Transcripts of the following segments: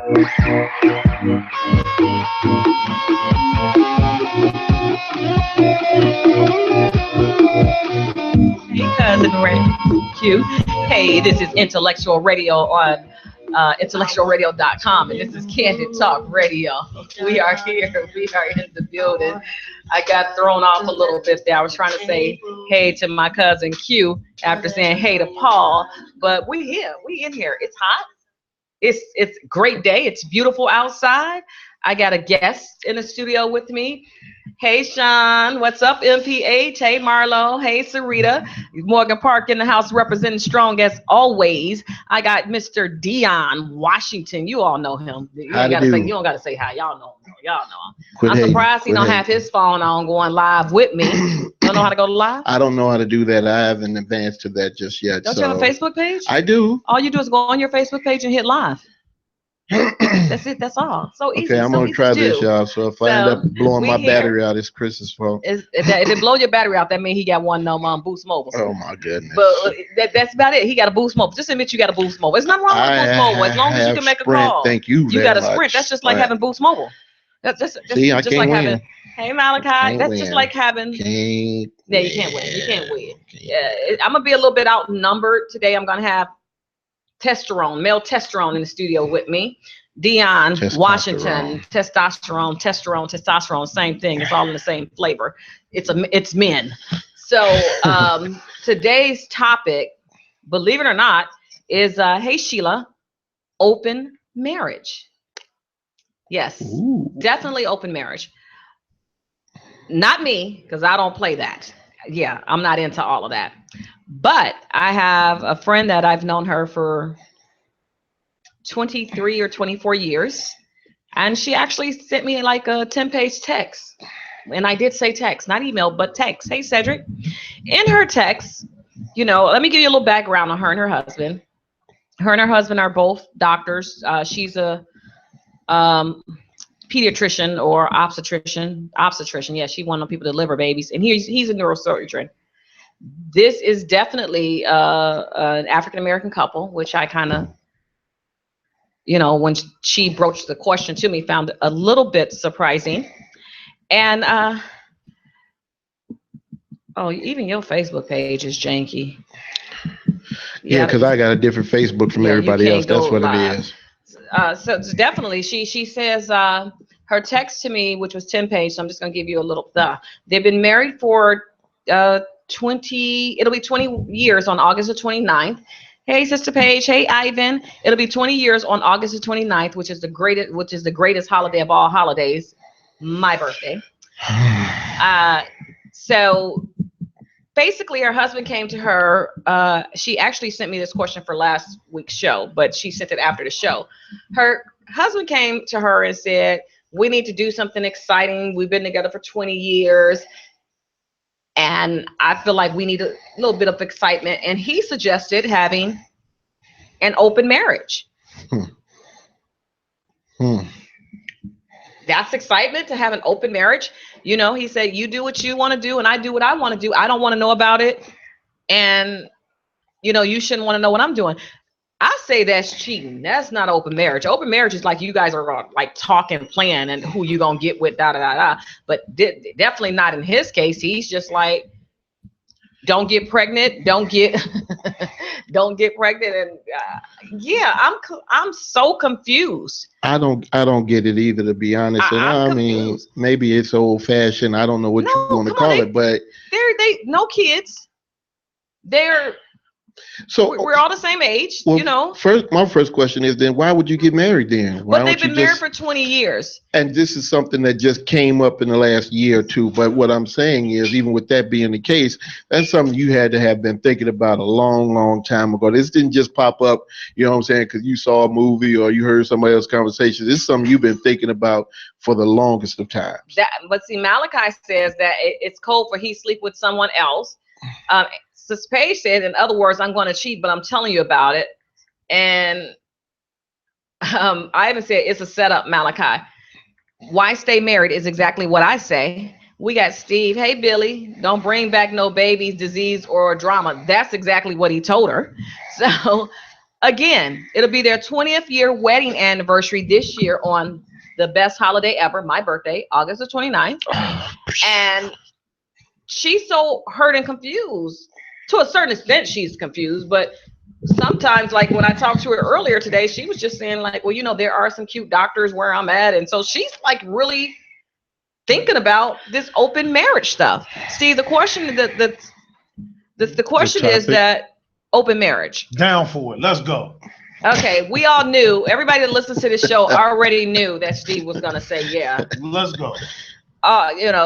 Hey, cousin Ray Q. Hey, this is Intellectual Radio on IntellectualRadio.com, and this is Candid Talk Radio. We are here. We are in the building. I got thrown off a little bit there. I was trying to say hey to my cousin Q after saying hey to Paul, but we here. We in here. It's hot. It's a great day. It's beautiful outside. I got a guest in the studio with me. Hey, Sean. What's up, MPH? Hey, Marlo. Hey, Sarita. Morgan Park in the house representing strong as always. I got Mr. Dion Washington. You all know him. You don't gotta say hi. Y'all know him. Y'all know him. I'm surprised he don't have his phone on going live with me. Don't know how to go live? I don't know how to do that. I haven't advanced to that just yet. Don't you have a Facebook page? I do. All you do is go on your Facebook page and hit live. That's it. That's all. So easy. Okay, I'm gonna try this, y'all. So if I end up blowing my battery out, it's Chris's fault. If it blow your battery out, that means he got one Boost Mobile. Oh my goodness. But that's about it. He got a Boost Mobile. Just admit you got a Boost Mobile. There's nothing wrong with Boost Mobile as long as you can make a call. Thank you. You got a Sprint. That's just like having Boost Mobile. That's just I can't like win. having. Hey Malachi, that's just like having. You can't win. You can't win. Yeah, I'm gonna be a little bit outnumbered today. I'm gonna have male testosterone in the studio with me. Dion Washington, testosterone, same thing. It's all in the same flavor. It's men. So today's topic, believe it or not, is hey Sheila, open marriage. Yes, definitely open marriage. Not me, because I don't play that. Yeah, I'm not into all of that. But I have a friend that I've known her for 23 or 24 years, and she actually sent me like a 10-page text, and I did say text, not email, but text. Hey Cedric. In her text, let me give you a little background on her and her husband. Her and her husband are both doctors. She's a pediatrician or obstetrician. Yeah, she one of the people that deliver babies, and he's a neurosurgeon. This is definitely an African-American couple, which I kind of, when she broached the question to me, found it a little bit surprising. And even your Facebook page is janky. Yeah, because I got a different Facebook from everybody else. That's what it is. So it's definitely, she says her text to me, which was 10 pages. So I'm just going to give you a little. They've been married for 20. It'll be 20 years on August the 29th. Hey, Sister Paige. Hey, Ivan. It'll be 20 years on August the 29th, which is the greatest holiday of all holidays, my birthday. So basically, her husband came to her. She actually sent me this question for last week's show, but she sent it after the show. Her husband came to her and said, "We need to do something exciting. We've been together for 20 years. And I feel like we need a little bit of excitement." And he suggested having an open marriage. That's excitement, to have an open marriage. He said, you do what you want to do and I do what I want to do. I don't want to know about it. And, you shouldn't want to know what I'm doing. I say that's cheating. That's not open marriage. Open marriage is like you guys are like talking, plan, and who you gonna get with, da da da da. But definitely not in his case. He's just like, don't get pregnant, don't get pregnant, and I'm so confused. I don't get it either, to be honest. And I mean, maybe it's old fashioned. I don't know what you're going to call it, but they no kids. So we're all the same age, My first question is, then why would you get married then? But they've been married for 20 years. And this is something that just came up in the last year or two. But what I'm saying is, even with that being the case, that's something you had to have been thinking about a long, long time ago. This didn't just pop up, because you saw a movie or you heard somebody else's conversation. This is something you've been thinking about for the longest of times. But see, Malachi says that it's cold for he sleep with someone else. Sister Paige said, in other words, I'm going to cheat, but I'm telling you about it. And Ivan said, it's a setup, Malachi. Why stay married is exactly what I say. We got Steve. Hey, Billy, don't bring back no babies, disease, or drama. That's exactly what he told her. So Again, it'll be their 20th year wedding anniversary this year on the best holiday ever, my birthday, August the 29th. And she's so hurt and confused. To a certain extent, she's confused, but sometimes, like when I talked to her earlier today, she was just saying like, well, there are some cute doctors where I'm at. And so she's like really thinking about this open marriage stuff. Steve, the question the question is that open marriage. Down for it. Let's go. Okay, we all knew, everybody that listens to this show already knew that Steve was gonna say yeah. Let's go.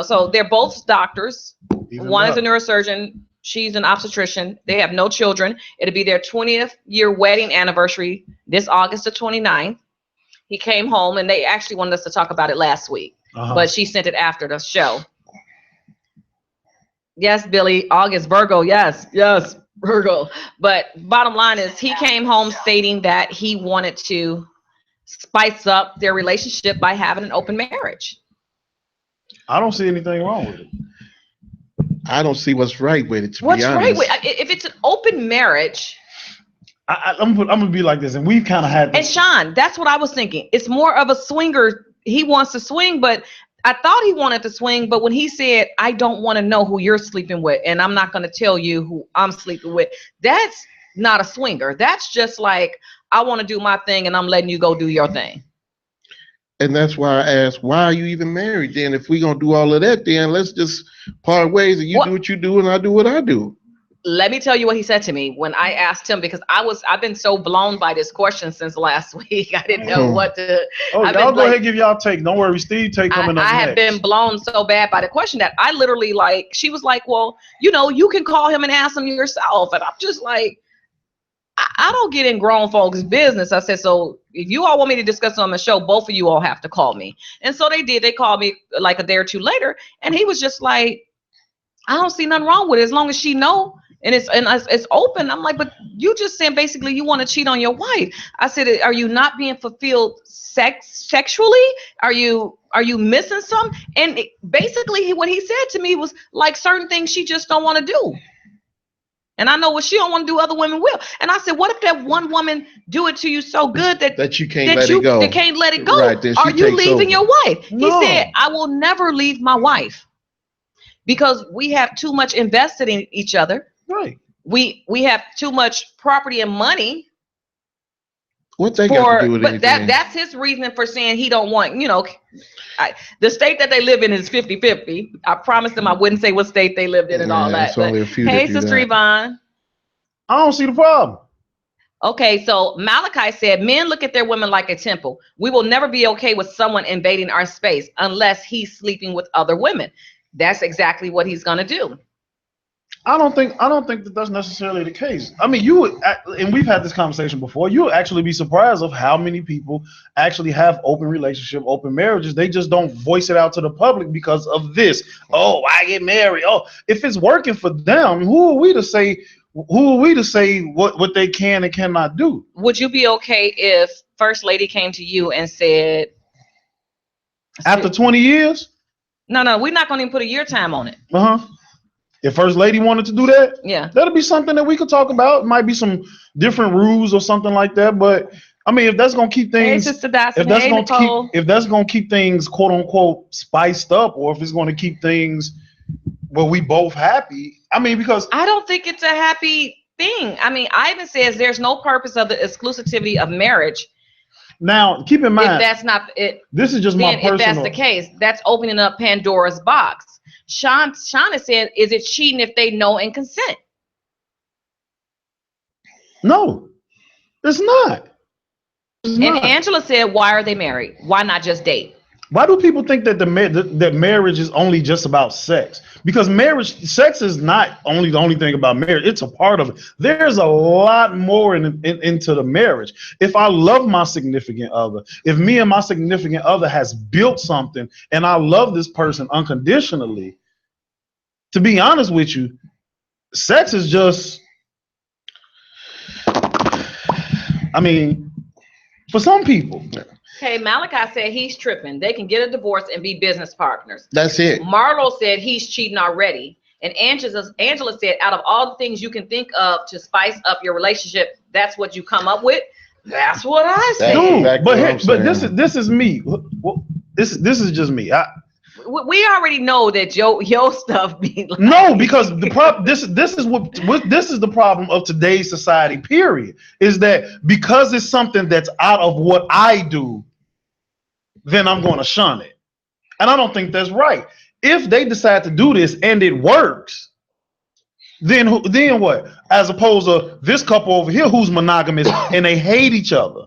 So they're both doctors. Even One is a better. neurosurgeon, she's an obstetrician. They have no children. It'll be their 20th year wedding anniversary this August the 29th. He came home and they actually wanted us to talk about it last week, but she sent it after the show. Yes, Billy, August, Virgo, yes, Virgo. But bottom line is he came home stating that he wanted to spice up their relationship by having an open marriage. I don't see anything wrong with it. I don't see what's right with it, to What's be honest. right with if it's an open marriage? I'm gonna be like this, and we've kind of had this. And Sean, that's what I was thinking. It's more of a swinger. He wants to swing, but I thought he wanted to swing. But when he said, I don't want to know who you're sleeping with, and I'm not going to tell you who I'm sleeping with, that's not a swinger. That's just like, I want to do my thing and I'm letting you go do your thing. And that's why I asked, why are you even married then? If we're going to do all of that, then let's just part ways and you do what you do and I do what I do. Let me tell you what he said to me when I asked him, because I've been so blown by this question since last week. I didn't know what to. Y'all go ahead and give y'all take. Don't worry, Steve take coming up next. I have been blown so bad by the question that I literally she was like, well, you can call him and ask him yourself. And I'm just like, I don't get in grown folks' business. I said, so if you all want me to discuss it on the show, both of you all have to call me. And so they did. They called me like a day or two later. And he was just like, I don't see nothing wrong with it as long as she know. And it's open. I'm like, but you just saying basically you want to cheat on your wife. I said, are you not being fulfilled sexually? Are you missing something? And basically what he said to me was like certain things she just don't want to do. And I know what she don't want to do, other women will. And I said, what if that one woman do it to you so good that you can't let it go? That can't let it go. Right, are you leaving your wife? No. He said, I will never leave my wife because we have too much invested in each other. Right. We have too much property and money. What they got to do with anything? But that's his reasoning for saying he don't want, the state that they live in is 50-50. I promised them I wouldn't say what state they lived in and all that. Only a few hey, Sister Yvonne. I don't see the problem. Okay, so Malachi said, men look at their women like a temple. We will never be okay with someone invading our space unless he's sleeping with other women. That's exactly what he's going to do. I don't think that that's necessarily the case. I mean, you would, and we've had this conversation before. You'll actually be surprised of how many people actually have open relationship, open marriages. They just don't voice it out to the public because of this. Oh, I get married. Oh, if it's working for them, who are we to say what they can and cannot do? Would you be okay if First Lady came to you and said, after 20 years? No, we're not going to even put a year time on it. If First Lady wanted to do that, yeah, that'll be something that we could talk about. It might be some different rules or something like that. But I mean, if that's gonna keep things, if that's gonna keep things quote unquote spiced up, or if it's gonna keep things where we both happy. I mean, because I don't think it's a happy thing. I mean, Ivan says there's no purpose of the exclusivity of marriage. Now, keep in mind, if that's not it, this is just my personal. If that's the case, that's opening up Pandora's box. Shauna said, is it cheating if they know and consent? No, it's not. And Angela said, why are they married? Why not just date? Why do people think that that marriage is only just about sex? Because sex is not only the only thing about marriage. It's a part of it. There's a lot more into the marriage. If I love my significant other, if me and my significant other has built something and I love this person unconditionally, to be honest with you, sex is just, I mean, for some people. Okay, Malachi said he's tripping. They can get a divorce and be business partners. That's it. Marlo said he's cheating already. And Angela said, out of all the things you can think of to spice up your relationship, that's what you come up with, that's what I say. That's Dude, exactly but this is me. This is just me. We already know that your stuff be like, No, because the problem this is the problem of today's society, period, is that because it's something that's out of what I do, then I'm going to shun it. And I don't think that's right. If they decide to do this and it works, then what? As opposed to this couple over here who's monogamous and they hate each other.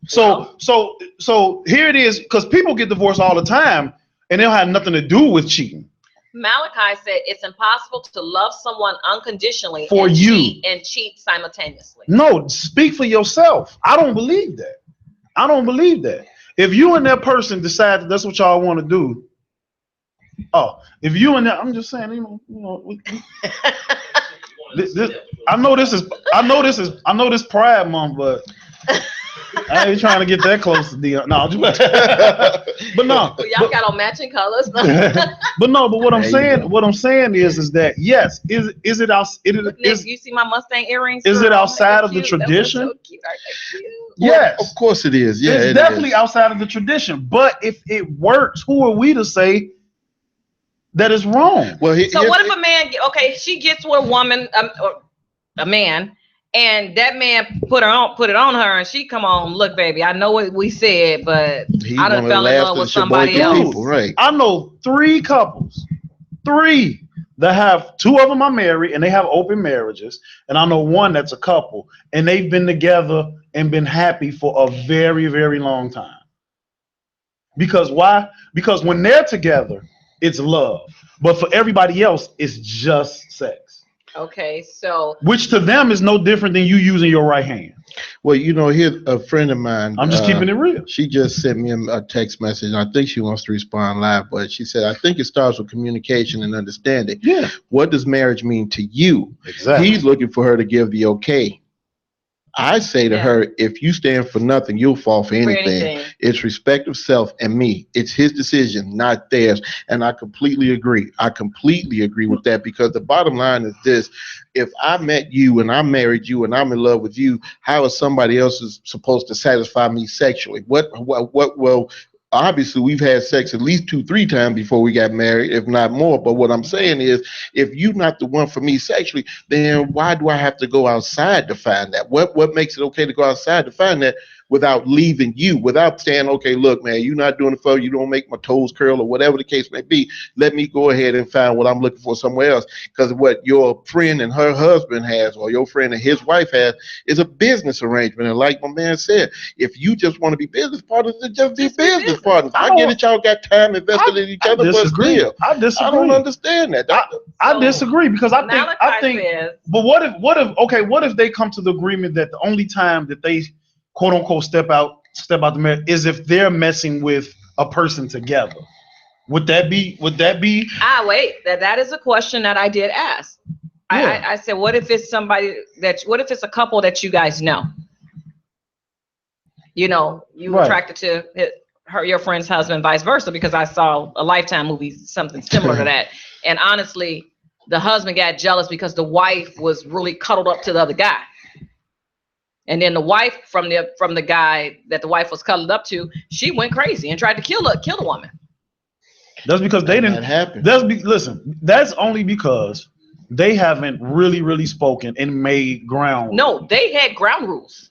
So here it is, because people get divorced all the time and they'll have nothing to do with cheating. Malachi said it's impossible to love someone unconditionally For and you. cheat simultaneously. No, speak for yourself. I don't believe that. If you and that person decide that that's what y'all want to do, if you and that, I'm just saying, I know this Pride Month, but I ain't trying to get that close to Dion. No, but no. Well, y'all got on matching colors. But what I'm saying is that yes, is it out? Nick, you see my Mustang earrings? Is it outside of the tradition? So cute. Aren't they cute? Yes, of course it is. Yeah, it's definitely outside of the tradition. But if it works, who are we to say that is wrong? Well, so what if a man? Okay, she gets with a woman, or a man, and that man put it on her, and she come on, look, baby, I know what we said, but I done fell in love with somebody else. People, right? I know 3 couples, that have 2 of them are married and they have open marriages, and I know 1 that's a couple, and they've been together and been happy for a very, very long time. Because why? Because when they're together, it's love, but for everybody else, it's just sex. Okay, so which to them is no different than you using your right hand. Well, here's a friend of mine. I'm just keeping it real. She just sent me a text message. I think she wants to respond live, but she said, I think it starts with communication and understanding. Yeah. What does marriage mean to you? Exactly. He's looking for her to give the okay. I say to her, if you stand for nothing, you'll fall for anything. It's respect of self and me. It's his decision, not theirs. And I completely agree. With that, because the bottom line is this. If I met you and I married you and I'm in love with you, how is somebody else supposed to satisfy me sexually? Well, obviously we've had sex at least 2-3 times before we got married, if not more. But what I'm saying is, if you're not the one for me sexually, then why do I have to go outside to find that? What makes it okay to go outside to find that without leaving you, without saying, okay, look, man, you're not doing it for you, don't make my toes curl, or whatever the case may be. Let me go ahead and find what I'm looking for somewhere else. Because what your friend and her husband has, or your friend and his wife has, is a business arrangement. And like my man said, if you just want to be business partners, then just be business partners. I get it, y'all got time invested in each other, but still, I disagree. I don't understand that. I disagree, because I think. Says, but what if they come to the agreement that the only time that they quote unquote step out the marriage is if they're messing with a person together? Would that be? Wait, that is a question that I did ask. Yeah. I said, what if it's what if it's a couple that you guys know? You attracted to your friend's husband, vice versa, because I saw a Lifetime movie, something similar to that. And honestly, the husband got jealous because the wife was really cuddled up to the other guy. And then the wife from the guy that the wife was cuddled up to, she went crazy and tried to kill the woman. That's because they didn't. That happened. Listen, that's only because they haven't really spoken and made ground. No, they had ground rules.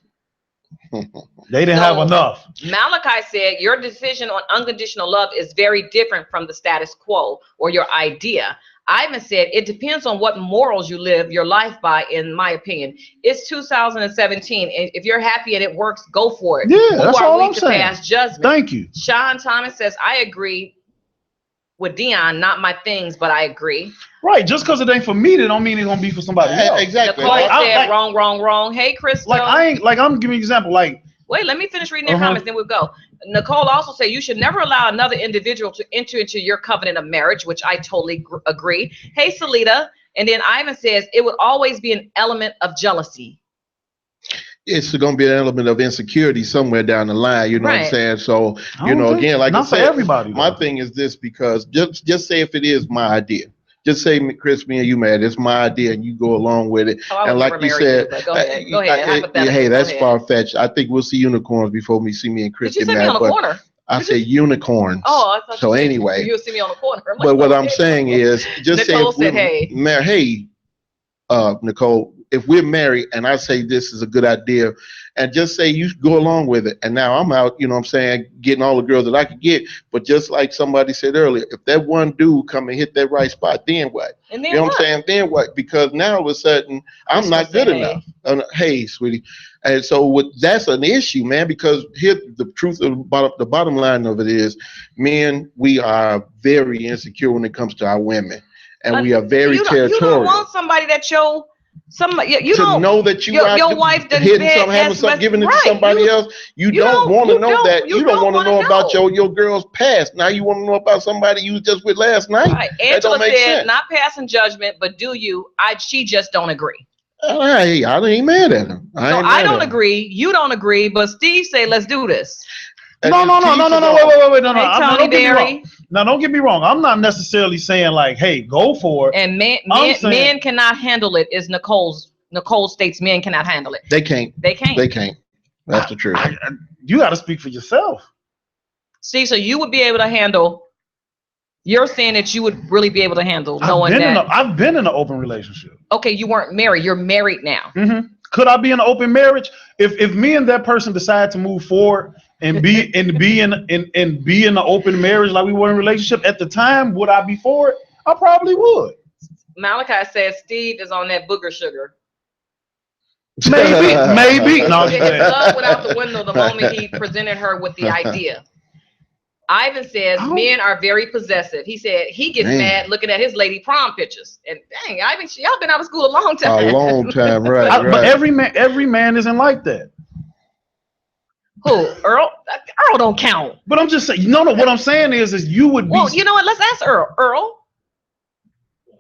They didn't have enough. Malachi said your decision on unconditional love is very different from the status quo or your idea. Ivan said it depends on what morals you live your life by, in my opinion. It's 2017, and if you're happy and it works, go for it. Yeah, that's all I'm saying. Pass judgment? Thank you. Sean Thomas says, I agree with Dion, not my things, but I agree. Right, just because it ain't for me, that don't mean it's gonna be for somebody else. Exactly. Nicole said wrong. Hey, Crystal. I'm giving you an example. Wait, let me finish reading their comments, then we'll go. Nicole also said you should never allow another individual to enter into your covenant of marriage, which I totally agree. Hey, Salita. And then Ivan says it would always be an element of jealousy. It's going to be an element of insecurity somewhere down the line, what I'm saying? So, again, like I said, not for everybody. My thing is this, because just say if it is my idea. just say, Chris, me and you married. It's my idea, and you go along with it. Oh, I would And never like you marry said, but go ahead. Go ahead. Hypothetically, hey, that's go ahead. far fetched. I think we'll see unicorns before we see me and Chris Did you get see me on married. the But corner? I say unicorns. Oh, I thought so you anyway, you'll see me on the corner. I'm like, but what oh, I'm saying is, just Nicole say if said, hey. hey, Nicole, if we're married and I say this is a good idea, and just say you go along with it, and now I'm out, you know what I'm saying, getting all the girls that I could get, but just like somebody said earlier, if that one dude come and hit that right spot, then what? And then you know what? what I'm saying? Then what? Because now all of a sudden I'm not good enough. Hey, sweetie. And so that's an issue, man, because here the truth of the bottom line of it is, men, we are very insecure when it comes to our women. And we are very territorial. You don't want somebody that you don't know that you are your wife done hitting something, having something, giving it to somebody else. You don't want to know that. You don't want to know about your girl's past. Now you want to know about somebody you was just with last night. Right. Angela said, not passing judgment, but do you? She just don't agree. I ain't mad at him. I don't agree. You don't agree, but Steve say, let's do this. No, wait, no. Hey, Tony Berry. Now, don't get me wrong. I'm not necessarily saying like, hey, go for it. And men cannot handle it. Is Nicole states men cannot handle it. They can't. That's the truth. You got to speak for yourself. See, so you would be able to handle. You're saying that you would really be able to handle knowing that. I've been in an open relationship. Okay, you weren't married. You're married now. Mm-hmm. Could I be in an open marriage if me and that person decide to move forward and be in an open marriage like we were in a relationship at the time? Would I be for it? I probably would. Malachi says Steve is on that booger sugar. Maybe. No, love went out the window the moment he presented her with the idea. Ivan says men are very possessive. He said he gets mad looking at his lady prom pictures. And dang, Ivan, y'all been out of school a long time. A long time, right? But every man isn't like that. Who? Earl? Earl don't count. But I'm just saying, no, what I'm saying is you would be. Well, you know what? Let's ask Earl. Earl,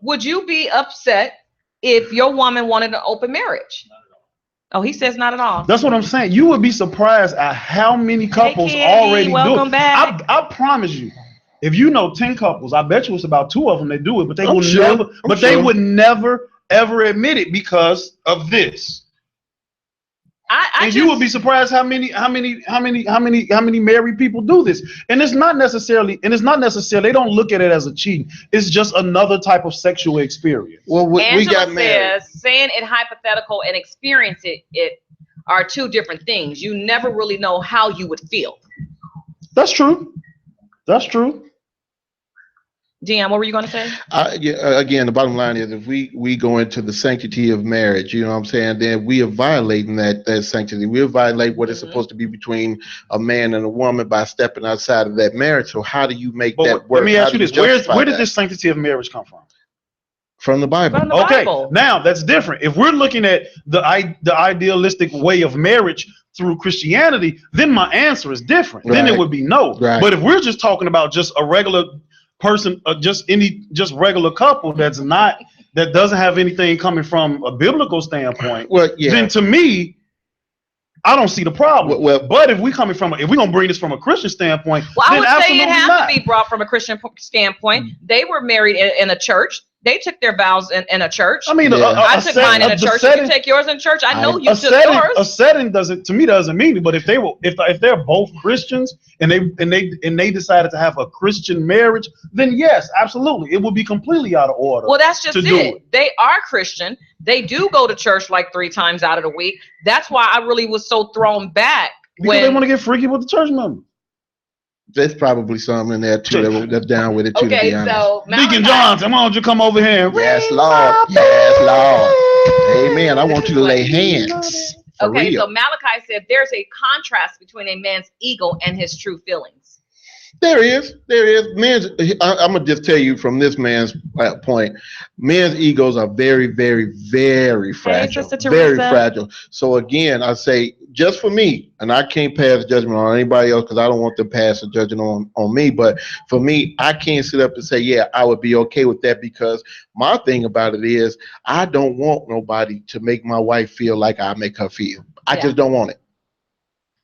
would you be upset if your woman wanted an open marriage? Oh, he says not at all. That's what I'm saying. You would be surprised at how many couples already do it. Welcome back. I promise you, if you know 10 couples, I bet you it's about 2 of them that do it, but they would never ever admit it because of this. You would be surprised how many married people do this. And it's not necessarily they don't look at it as a cheating. It's just another type of sexual experience. Well, we got married. Says saying it hypothetical and experience it are two different things. You never really know how you would feel. That's true. Deanne, what were you going to say? Again, the bottom line is if we go into the sanctity of marriage, you know what I'm saying, then we are violating that sanctity. We violate what is supposed to be between a man and a woman by stepping outside of that marriage. So how do you make that work? Let me ask you this. Where did this sanctity of marriage come from? From the Bible. Bible. Now that's different. If we're looking at the idealistic way of marriage through Christianity, then my answer is different. Right. Then it would be no. Right. But if we're just talking about just a regular person, just regular couple that doesn't have anything coming from a biblical standpoint, then to me, I don't see the problem. But if we're gonna bring this from a Christian standpoint, I would say it has to be brought from a Christian standpoint. They were married in a church. They took their vows in a church. I mean, I took mine in a church. Did you take yours in church? I know you took yours. A setting doesn't mean it. But if they're both Christians and they decided to have a Christian marriage, then yes, absolutely, it would be completely out of order. Well, that's just it. They are Christian. They do go to church like 3 times out of the week. That's why I really was so thrown back because they want to get freaky with the church members. There's probably some in there too that's down with it too. Okay, so Deacon Johnson, why don't you come over here? Yes, Lord. Yes, Lord. Amen. I want you to lay hands. Okay, so Malachi said there's a contrast between a man's ego and his true feelings. There is. I'm gonna just tell you from this man's point. Men's egos are very, very, very fragile. Very fragile. So again, I say, just for me, and I can't pass judgment on anybody else because I don't want them to pass a judgment on me. But for me, I can't sit up and say, yeah, I would be okay with that, because my thing about it is I don't want nobody to make my wife feel like I make her feel. I just don't want it.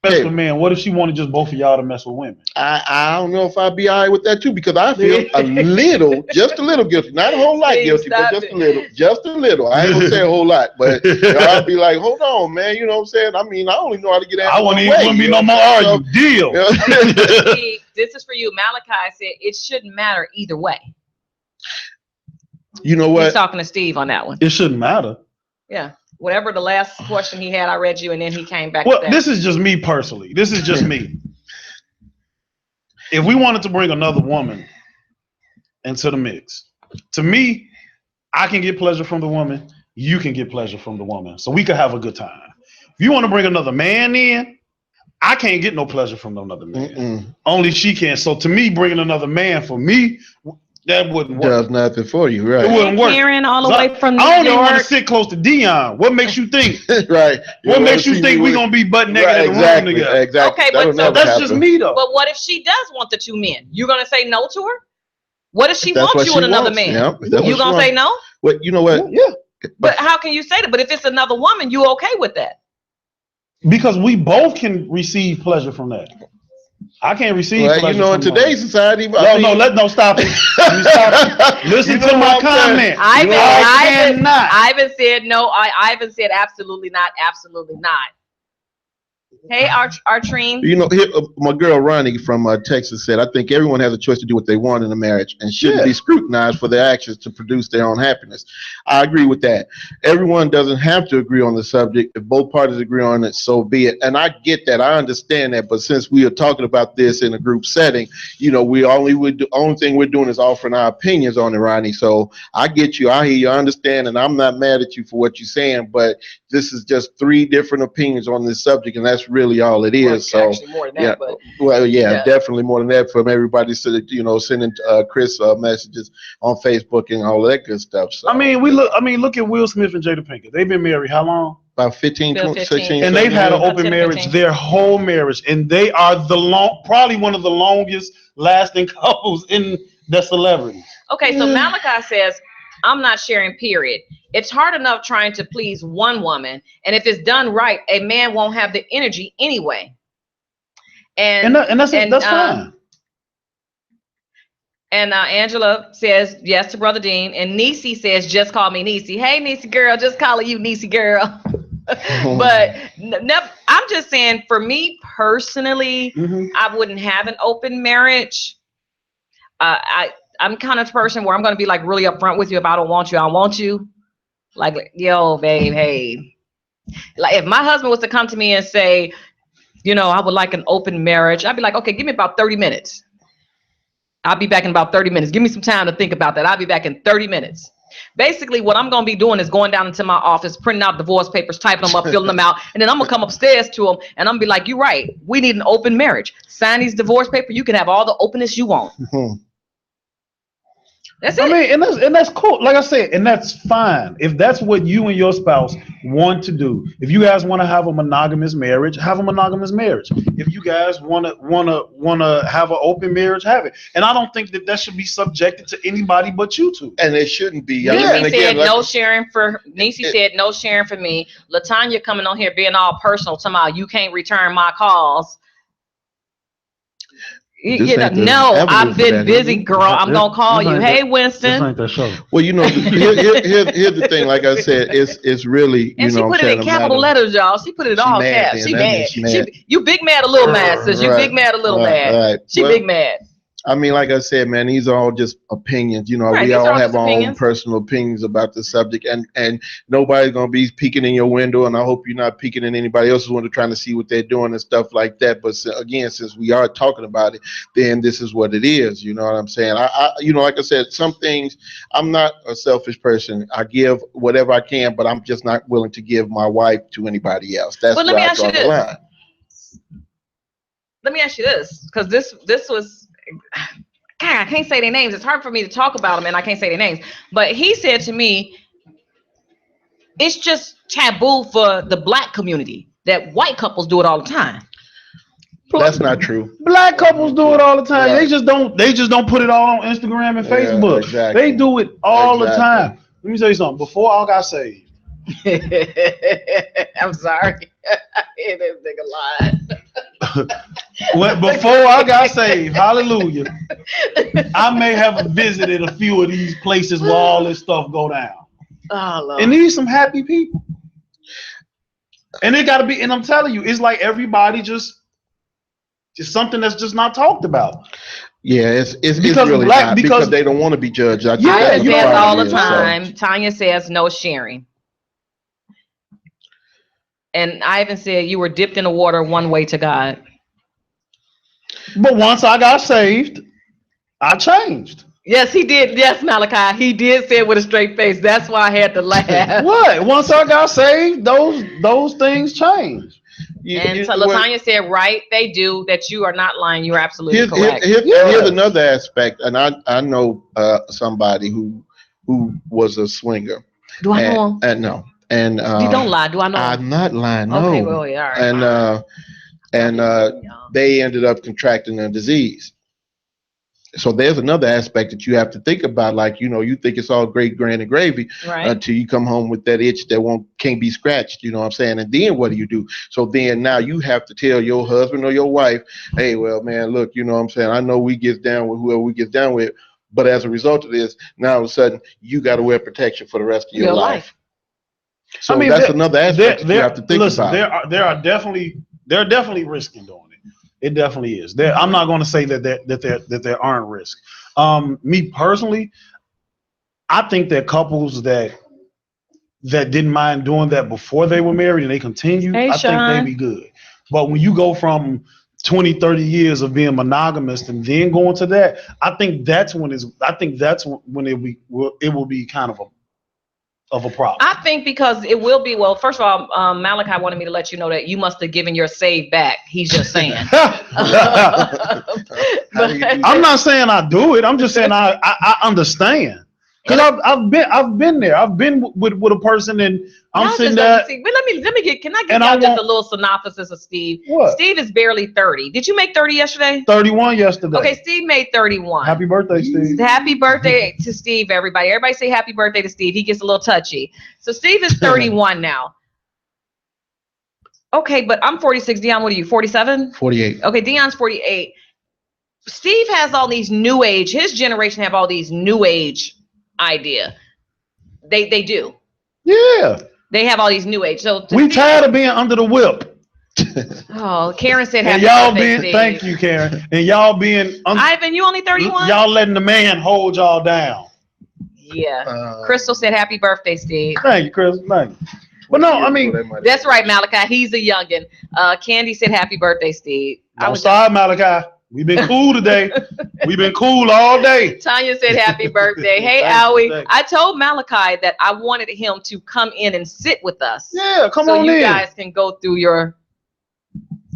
mess with men. What if she wanted just both of y'all to mess with women? I don't know if I'd be all right with that too, because I feel just a little guilty, not a whole lot guilty, but just a little. I ain't gonna say a whole lot, but I'd be like, hold on, man, you know what I'm saying? I mean, I only know how to get out. I wouldn't even be no more arguing. Deal. This is for you. Malachi said it shouldn't matter either way. You know what? He's talking to Steve on that one. It shouldn't matter. Yeah. Whatever the last question he had, I read you, and then he came back. Well, this is just me personally. This is just me. If we wanted to bring another woman into the mix, to me, I can get pleasure from the woman. You can get pleasure from the woman. So we could have a good time. If you want to bring another man in, I can't get no pleasure from another man. Only she can. So to me, bringing another man for me, that wouldn't work. Does nothing for you, right? It wouldn't work. Karen, all the way from New I don't even York. want to sit close to Dion. What makes you think? Right. What makes you think we're gonna be butt naked in the room together? Exactly. Okay, but so that's just me though. But what if she does want the two men? You gonna say no to her? What if she wants you with another man? Yeah, you gonna say no? Well, you know what? Yeah. But how can you say that? But if it's another woman, you okay with that? Because we both can receive pleasure from that. I can't receive pleasure. You know, in today's society, stop it. Let me stop it. Listen to my comment. Ivan said no. Ivan said absolutely not. Absolutely not. Hey, Artrine. You know, my girl Ronnie from Texas said, I think everyone has a choice to do what they want in a marriage and shouldn't be scrutinized for their actions to produce their own happiness. I agree with that. Everyone doesn't have to agree on the subject. If both parties agree on it, so be it. And I get that. I understand that. But since we are talking about this in a group setting, you know, the only thing we're doing is offering our opinions on it, Ronnie. So I get you. I hear you. I understand. And I'm not mad at you for what you're saying. But this is just 3 different opinions on this subject. And that's really all it is. Well, actually more than that, but definitely more than that from everybody. So you know, sending Chris messages on Facebook and all that good stuff. So look at Will Smith and Jada Pinkett. They've been married how long? About 15, 16, and they've had an open marriage their whole marriage, and they are probably one of the longest lasting couples in the celebrities. Okay, so Malachi says, I'm not sharing, period. It's hard enough trying to please one woman, and if it's done right, a man won't have the energy anyway. And that's fine. And Angela says yes to Brother Dean, and Niecy says, just call me Niecy. Hey, Niecy girl, just calling you Niecy girl. But I'm just saying, for me personally, I wouldn't have an open marriage. I'm kind of person where I'm going to be like really upfront with you. If I don't want you, I don't want you. Like, yo, babe, hey. Like, if my husband was to come to me and say, you know, I would like an open marriage, I'd be like, okay, give me about 30 minutes. I'll be back in about 30 minutes. Give me some time to think about that. I'll be back in 30 minutes. Basically, what I'm going to be doing is going down into my office, printing out divorce papers, typing them up, filling them out, and then I'm going to come upstairs to them, and I'm going to be like, you're right. We need an open marriage. Sign these divorce papers. You can have all the openness you want. That's it. I mean, and that's cool. Like I said, and that's fine. If that's what you and your spouse want to do. If you guys want to have a monogamous marriage, have a monogamous marriage. If you guys want to have an open marriage, have it. And I don't think that should be subjected to anybody but you two. And it shouldn't be. Niecy said no sharing for me. LaTanya coming on here being all personal, somehow you can't return my calls. I've been busy, girl. I'm gonna call you. Hey, Winston. Well, you know, here's the thing. Like I said, it's really, and she put it in capital letters, y'all. She put it in all caps. She mad. You big mad, a little mad, sis. You big mad, a little mad. Right. She big mad. I mean, like I said, man, these are all just opinions. You know, we all have our own personal opinions about the subject, and nobody's gonna be peeking in your window, and I hope you're not peeking in anybody else's window trying to see what they're doing and stuff like that. But again, since we are talking about it, then this is what it is. You know what I'm saying? I you know, like I said, some things, I'm not a selfish person. I give whatever I can, but I'm just not willing to give my wife to anybody else. That's where I draw the line. Let me ask you this, because this was. God, I can't say their names. It's hard for me to talk about them, and I can't say their names. But he said to me, it's just taboo for the black community that white couples do it all the time. That's not true. Black couples do it all the time. Yeah. They just don't put it all on Instagram and Facebook. Exactly. They do it all the time. Let me tell you something. Before I got saved, I'm sorry. This nigga lied. Before I got saved, hallelujah, I may have visited a few of these places where all this stuff go down. Oh, Lord. And these some happy people. And it got to be, and I'm telling you, it's like everybody just something that's just not talked about. Yeah, it's Because really black- not, because- because they don't want to be judged. I think Yeah, that's Tanya the says problem all the is, so. time. Tanya says no sharing. And Ivan said you were dipped in the water one way to God. But once I got saved, I changed. Yes, he did. Yes, Malachi. He did say it with a straight face. That's why I had to laugh. What? Once I got saved, those things changed. And so Latanya said, right, they do, that you are not lying. You're absolutely correct. Here's another aspect, and I know somebody who was a swinger. Do I know him? And no. And You don't lie. Do I know him? I'm not lying. No. Okay, well, yeah, all right. And they ended up contracting a disease. So there's another aspect that you have to think about. Like, you think it's all great, grand, and gravy Right. until you come home with that itch that can't be scratched. You know what I'm saying? And then what do? So then now you have to tell your husband or your wife, hey, well, man, look, you know what I'm saying? I know we get down with whoever we get down with, but as a result of this, now all of a sudden you got to wear protection for the rest of your life. So that's another aspect that you have to think about. There are definitely risks in doing it. It definitely is. I'm not going to say that there aren't risks. Me personally, I think that couples that didn't mind doing that before they were married and they continue, I think they'd be good. But when you go from 20, 30 years of being monogamous and then going to that, I think that's when it will be kind of a problem. I think because it will be, well, first of all, Malachi wanted me to let you know that you must have given your save back. He's just saying. I'm not saying I do it. I'm just saying I understand. Because I've been there. I've been with a person and I'm sitting there. But let me get. Can I give y'all just a little synopsis of Steve? What? Steve is barely 30. Did you make 30 yesterday? 31 yesterday. Okay, Steve made 31. Happy birthday, Steve. Happy birthday to Steve, everybody. Everybody say happy birthday to Steve. He gets a little touchy. So Steve is 31 now. Okay, but I'm 46. Dion, what are you, 47? 48. Okay, Dion's 48. Steve has all these new age. His generation have all these new age idea. They do. Yeah. They have all these new age. So we tired of being under the whip. Oh, Karen said happy and y'all birthday, being, thank you, Karen. And y'all being Ivan, you only 31? Y'all letting the man hold y'all down. Yeah. Crystal said happy birthday, Steve. Thank you, Chris. Thank you. Well, no, I mean, that's right, Malachi. He's a youngin. Candy said happy birthday, Steve. I'm sorry, Malachi. We've been cool today. We've been cool all day. Tanya said happy birthday. Hey, Owie. I told Malachi that I wanted him to come in and sit with us. Yeah, come on in. So you guys can go through your...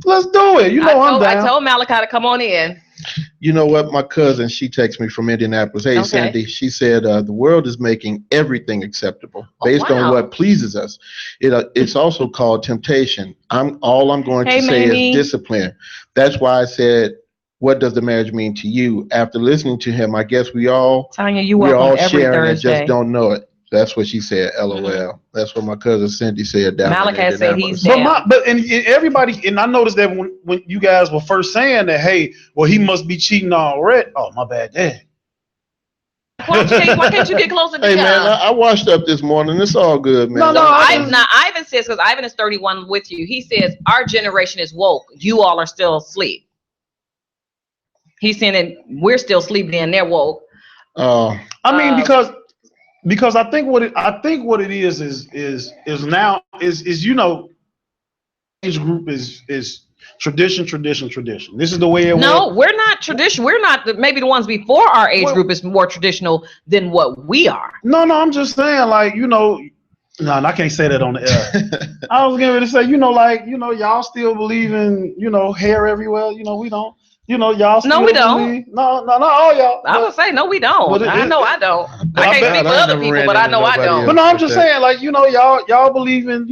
Let's do it. I'm down. I told Malachi to come on in. You know what? My cousin, she texted me from Indianapolis. Hey, Sandy, she said, the world is making everything acceptable based on what pleases us. It's also called temptation. All I'm going to say is discipline. That's why I said, what does the marriage mean to you? After listening to him, I guess we're all sharing and just don't know it. That's what she said. LOL. That's what my cousin Cindy said down Malachi said he's down. But everybody, and I noticed that when you guys were first saying that, hey, well, he must be cheating already. Oh, my bad, Dad. Why can't you get closer to Hey, man, I washed up this morning. It's all good, man. Ivan says, because Ivan is 31 with you, he says, our generation is woke. You all are still asleep. He's saying that we're still sleeping and they're woke. I mean, because I think what it is now age group is tradition. This is the way it was. No, we're not tradition. We're not. Maybe the ones before our age group is more traditional than what we are. No, I'm just saying, like, no, I can't say that on the air. I was getting ready to say, y'all still believe in, hair everywhere. We don't. Y'all still we don't. No, all y'all. I would say no, we don't. I know I don't. I can't speak for other people, but I know I don't. But no, I'm just saying, like, y'all believe in,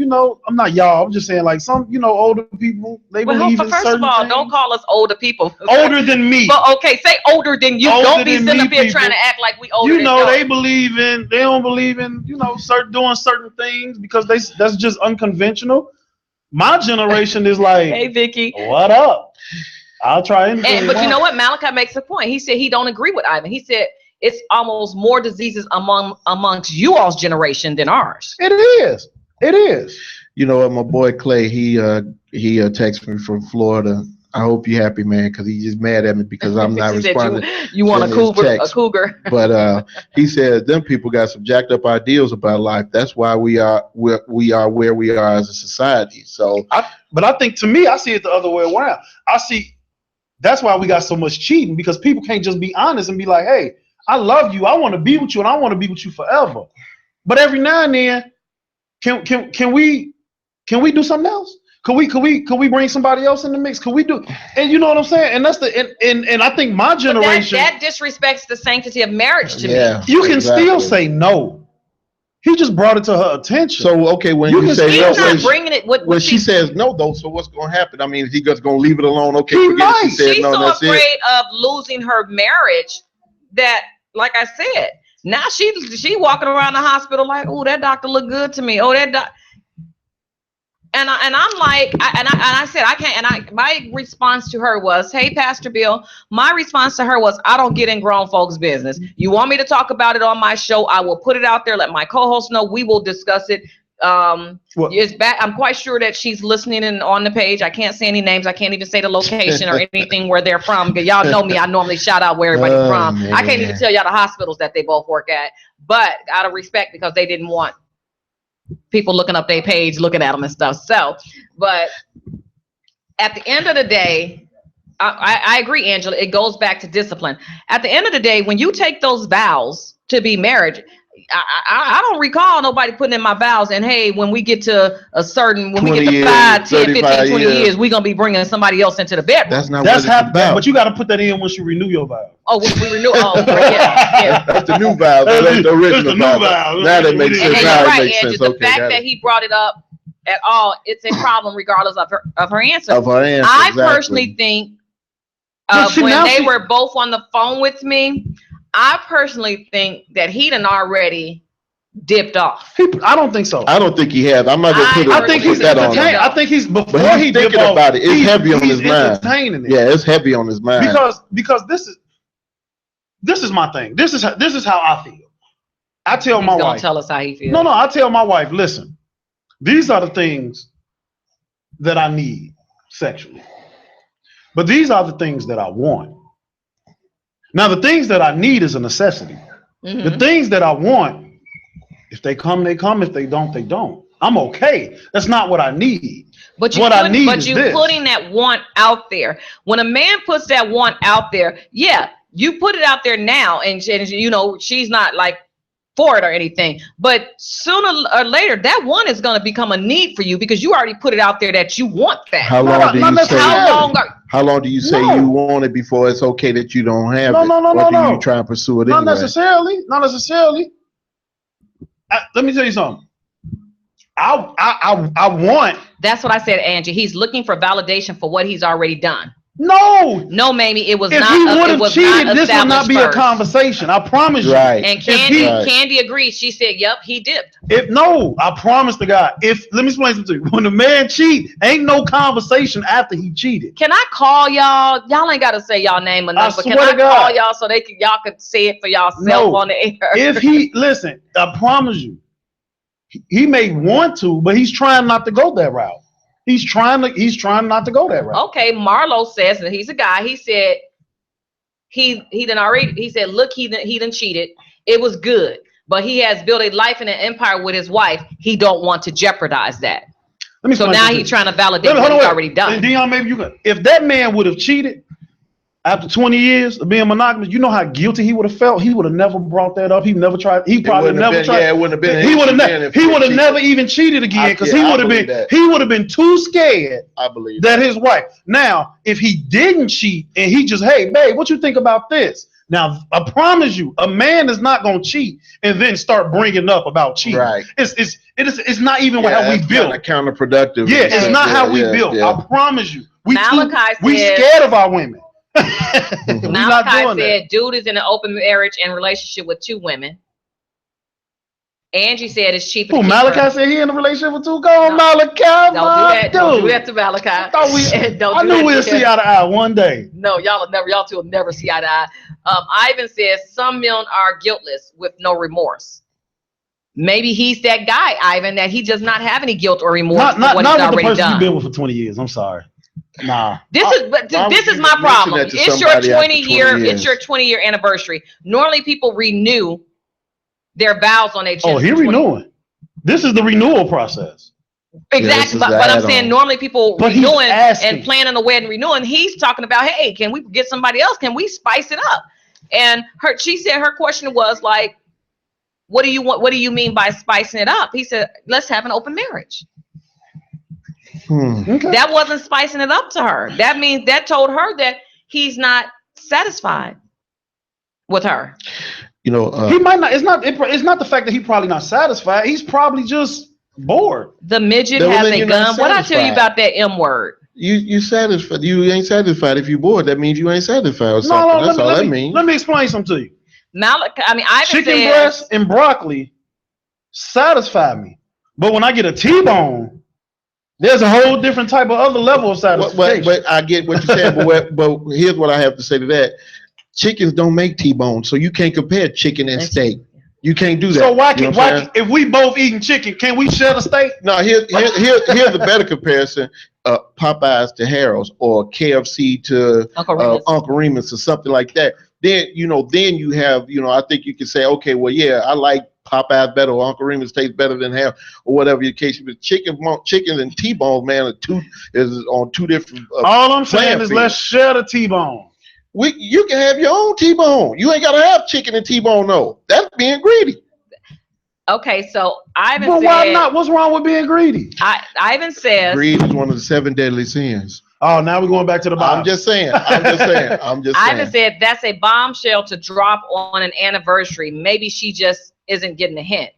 I'm not y'all. I'm just saying, like, some, older people, they believe in certain things. First of all, don't call us older people. Older than me. But okay, say older than you. Don't be sitting up here trying to act like we older than you. They don't believe in, doing certain things because that's just unconventional. My generation is like, hey, Vicky. What up? I'll try anything. But you know what? Malachi makes a point. He said he don't agree with Ivan. He said it's almost more diseases amongst you all's generation than ours. It is. It is. You know what? My boy Clay, he texted me from Florida. I hope you're happy, man, because he's just mad at me because I'm not responding. You want a cougar? But he said them people got some jacked up ideals about life. That's why we are where we are as a society. So, but I think to me, I see it the other way around. I see that's why we got so much cheating, because people can't just be honest and be like, hey, I love you, I want to be with you, and I want to be with you forever. But every now and then, can we do something else? Could we bring somebody else in the mix? Could we do? And you know what I'm saying? And that's and I think my generation that disrespects the sanctity of marriage to me. You can still say no. He just brought it to her attention. So okay, when you say no, not bringing it. When she says no, though, so what's going to happen? I mean, is he just going to leave it alone? Okay, forget it. She said She's no, so that's afraid it. of losing her marriage that, like I said, now she walking around the hospital like, oh, that doctor look good to me. Oh, that doc. And I'm like, I said I can't. And my response to her was, hey, Pastor Bill. My response to her was, I don't get in grown folks' business. You want me to talk about it on my show? I will put it out there. Let my co-host know. We will discuss it. It's back. I'm quite sure that she's listening and on the page. I can't say any names. I can't even say the location or anything where they're from. Y'all know me. I normally shout out where everybody's from. Man. I can't even tell y'all the hospitals that they both work at. But out of respect, because they didn't want people looking up their page, looking at them and stuff. So, but at the end of the day, I agree, Angela. It goes back to discipline. At the end of the day, when you take those vows to be married, I don't recall nobody putting in my vows and, hey, when we get to a certain, when we get to 5, 10, 15, 20 years, we're going to be bringing somebody else into the bedroom. That's not what it's about. But you got to put that in once you renew your vow. Oh, we renew. Oh, yeah. That's the new vow. That's the original vow. Now that makes sense. And now you're right, it makes sense. The fact that he brought it up at all, it's a problem regardless of her answer. I personally think when they were both on the phone with me, I personally think that he done already dipped off. I don't think so. I don't think he has. I'm not gonna put I think he's that on. I think he's before he thinking about it. It's heavy on his mind. It. Yeah, it's heavy on his mind. Because this is my thing. This is how I feel. I tell my wife. Don't tell us how he feels. No. I tell my wife, listen, these are the things that I need sexually, but these are the things that I want. Now, the things that I need is a necessity. Mm-hmm. The things that I want, if they come, they come. If they don't, they don't. I'm okay. That's not what I need. But you putting that want out there. When a man puts that want out there, yeah, you put it out there now, and you know she's not like for it or anything. But sooner or later, that one is going to become a need for you because you already put it out there that you want that. How long do you say you want it before it's okay that you don't have it? Or do you try and pursue it anyway? Not necessarily. Let me tell you something. I want. That's what I said, Angie. He's looking for validation for what he's already done. No, Mamie, it was if not. If he would have cheated, this would not be first. A conversation. I promise you. Right. And Candy agreed. She said, "Yep, he dipped." I promise the guy. Let me explain something to you. When the man cheat, ain't no conversation after he cheated. Can I call y'all? Y'all ain't got to say y'all name or nothing. But can I call y'all so y'all could say it for y'allself on the air? If he listen, I promise you, he may want to, but he's trying not to go that route. He's trying not to go that route. Okay, Marlo says that he's a guy. He said he said, look, he done cheated. It was good, but he has built a life and an empire with his wife. He don't want to jeopardize that. So now he's trying to validate what he's already done. And Dion, maybe you can. If that man would have cheated after 20 years of being monogamous, you know how guilty he would have felt. He would have never brought that up. He never tried. He probably never tried. Yeah, it wouldn't have been. He would have never even cheated again because he would have been too scared. I believe that his wife. Now, if he didn't cheat and he just, hey, babe, what you think about this? Now, I promise you, a man is not going to cheat and then start bringing up about cheating. Right. It's not even how we build. It's kind of counterproductive. Yeah, it's not how we build. Yeah. I promise you. We scared of our women. Malachi said, dude is in an open marriage and relationship with 2 women. Angie said it's cheaper. Who, Malachi said he in a relationship with two? Go on, Malachi. Don't do that. Don't do that to Malachi. I knew we'd see eye to eye one day. No, y'all two will never see eye to eye. Ivan says some men are guiltless with no remorse. Maybe he's that guy, Ivan, that he does not have any guilt or remorse for what he's already done. Not with the person you've been with for 20 years. I'm sorry. Nah. This is my problem. It's your 20-year anniversary. Normally people renew their vows on their children. Oh, he renewing. This is the renewal process. Exactly, but I'm saying normally people renewing and planning a wedding, renewing. He's talking about, hey, can we get somebody else? Can we spice it up? And she said her question was like, what do you want? What do you mean by spicing it up? He said, let's have an open marriage. Okay. That wasn't spicing it up to her. That means that told her that he's not satisfied with her. You know, he might not. It's not the fact that he's probably not satisfied. He's probably just bored. The midget has a gun. What I tell you about that M word? You satisfied. You ain't satisfied if you're bored. That means you ain't satisfied or something. That's all that means. Let me explain something to you. Chicken breast and broccoli satisfy me, but when I get a T-bone, there's a whole different type of other level of satisfaction. But I get what you're saying. but here's what I have to say to that. Chickens don't make T-bones, so you can't compare chicken and steak. You can't do that. So why if we both eating chicken, can we share the steak? No, here's the better comparison. Popeyes to Harold's or KFC to Uncle Remus or something like that. Then you have, I think you can say, okay, well, yeah, I like Popeyes better or Uncle Remus tastes better than Harold or whatever your case. But chicken and T-bones, man, is on two different. All I'm saying is let's share the T-bone. You can have your own T-bone. You ain't gotta have chicken and T-bone. No, that's being greedy. Okay, so Ivan said. But why not? What's wrong with being greedy? Ivan says greed is one of the 7 deadly sins. Oh, now we're going back to the Bible. I'm just saying. Ivan said that's a bombshell to drop on an anniversary. Maybe she just isn't getting the hint.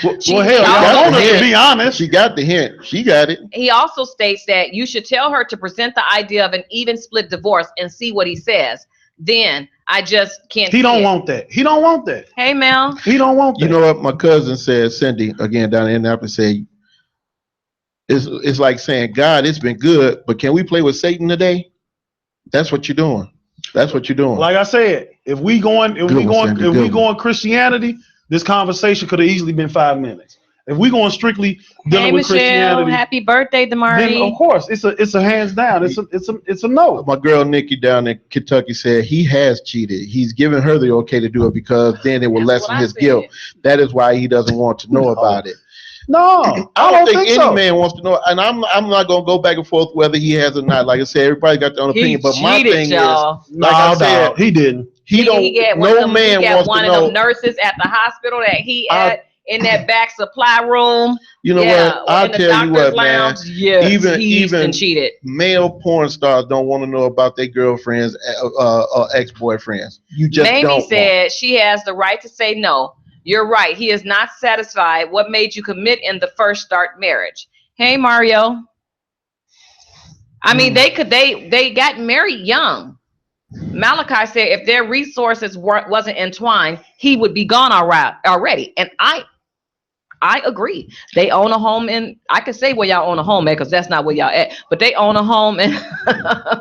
Well, hell, to be honest, she got the hint. She got it. He also states that you should tell her to present the idea of an even split divorce and see what he says. Then I just can't. He don't want that. He don't want that. Hey, Mel. He don't want that. You know what my cousin said, Cindy, again down in Indianapolis, said, it's like saying, God, it's been good, but can we play with Satan today? That's what you're doing. Like I said, if we going Christianity, this conversation could have easily been 5 minutes. If we going strictly dealing with Christianity, happy birthday, Damari. Then of course it's a hands down. It's a no. My girl Nikki down in Kentucky said he has cheated. He's given her the okay to do it because then it will lessen his guilt. That is why he doesn't want to know about it. No, I don't think any man wants to know, and I'm not gonna go back and forth whether he has or not. Like I said, everybody got their own opinion. But my thing is, he didn't. No man wants to know. One of them nurses at the hospital that he had in that back supply room. You know what? I'll tell you what, man. Yes, even cheated. Male porn stars don't want to know about their girlfriends or ex-boyfriends. You just don't. Mamie said she has the right to say no. You're right. He is not satisfied. What made you commit in the first start marriage? Hey, Mario. I mean, they got married young. Malachi said if their resources wasn't entwined, he would be gone already. And I agree. They own a home in, I could say where y'all own a home at because that's not where y'all at, but they own a home in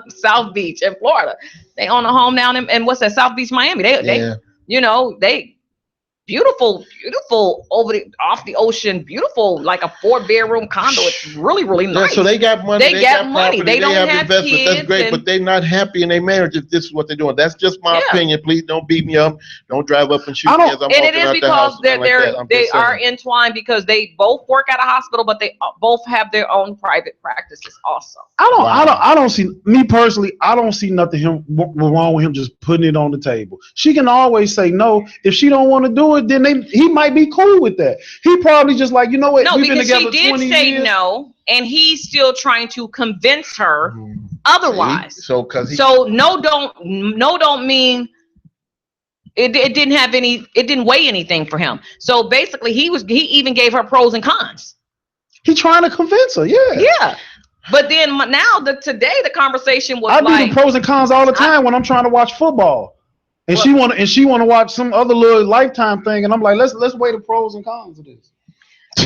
South Beach in Florida. They own a home down in what's that, South Beach, Miami. They beautiful off the ocean, beautiful, like a 4-bedroom condo. It's really, really nice. Yeah, so they got money. They got money. Property, they don't have investment. kids. That's great, but they're not happy in their marriage if this is what they're doing. That's just my opinion. Please don't beat me up. Don't drive up and shoot me as I'm walking out the house. And it is because they are entwined because they both work at a hospital, but they both have their own private practices also. I don't see, me personally, I don't see nothing wrong with him just putting it on the table. She can always say no. If she don't want to do it, then he might be cool with that. He probably just like, you know what? No, because she did say no, and he's still trying to convince her otherwise. So no don't mean it didn't weigh anything for him. So basically he even gave her pros and cons. He's trying to convince her, yeah. But then today the conversation was I do the pros and cons all the time when I'm trying to watch football. And she want to watch some other little Lifetime thing, and I'm like, let's weigh the pros and cons of this.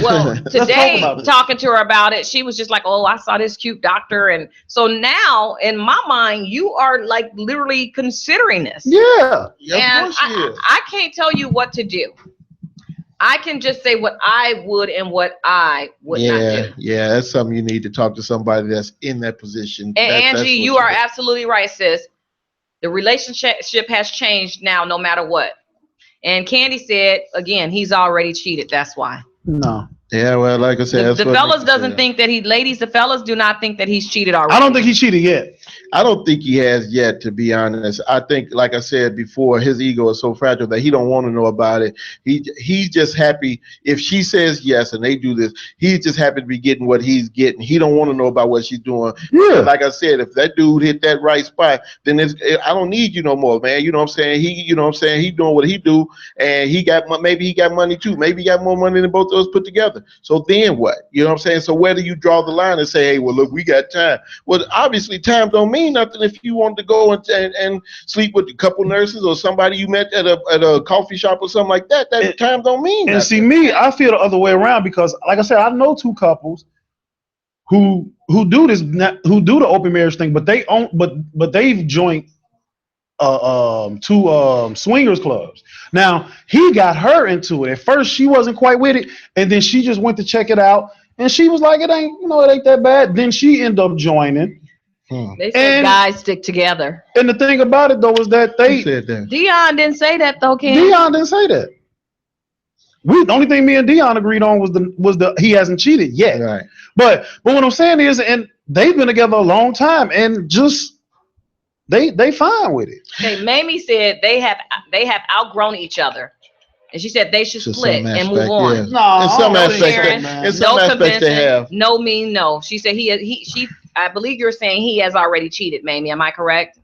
Well, today, talk about talking to her about it, she was just like, oh, I saw this cute doctor. And so now, in my mind, you are like literally considering this. Yeah. And I can't tell you what to do. I can just say what I would and what I would not do. Yeah, that's something you need to talk to somebody that's in that position. And Angie, you are absolutely right, sis. The relationship has changed now, no matter what. And Candy said, again, he's already cheated. That's why. No. Yeah, well, like I said, the fellas doesn't think that ladies, the fellas do not think that he's cheated already. I don't think he cheated yet. I don't think he has yet, to be honest. I think, like I said before, his ego is so fragile that he don't want to know about it. He's just happy if she says yes and they do this. He's just happy to be getting what he's getting. He don't want to know about what she's doing. Yeah. Like I said, if that dude hit that right spot, then I don't need you no more, man. You know what I'm saying? He doing what he do, and maybe he got money too. Maybe he got more money than both of us put together. So then what? You know what I'm saying? So where do you draw the line and say, hey, well, look, we got time? Well, obviously, time don't mean nothing if you want to go and sleep with a couple nurses or somebody you met at a coffee shop or something like that. That time don't mean nothing. And see, me, I feel the other way around because, like I said, I know two couples who do this, who do the open marriage thing, but they've joined two swingers clubs. Now he got her into it. At first she wasn't quite with it, and then she just went to check it out, and she was like, it ain't that bad. Then she ended up joining. They said guys stick together. And the thing about it though was that Who said that? Dion didn't say that though, Ken. Dion didn't say that. The only thing me and Dion agreed on was the he hasn't cheated yet. Right. But what I'm saying is, and they've been together a long time, and just they fine with it. Okay, Mamie said they have outgrown each other. And she said they should split and move on. Yeah. No, in some aspects they have. No mean no. She said I believe you're saying he has already cheated, Mamie. Am I correct?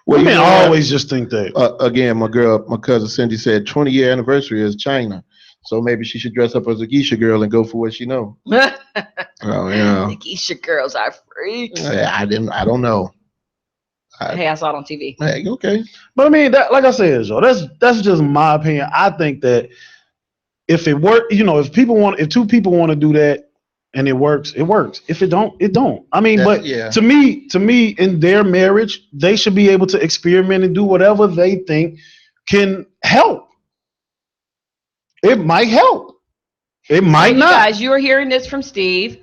Well, you always just think that. Again, my cousin Cindy said 20-year anniversary is China. So maybe she should dress up as a geisha girl and go for what she know. Oh, yeah. The geisha girls are freaks. I don't know. Hey, I saw it on TV. Hey, okay. But I mean, that, like I said, Joe, that's just my opinion. I think that if it work, if two people want to do that and it works, it works. If it don't, it don't. I mean, to me, in their marriage, they should be able to experiment and do whatever they think can help. It might help. It might not. Guys, you are hearing this from Steve.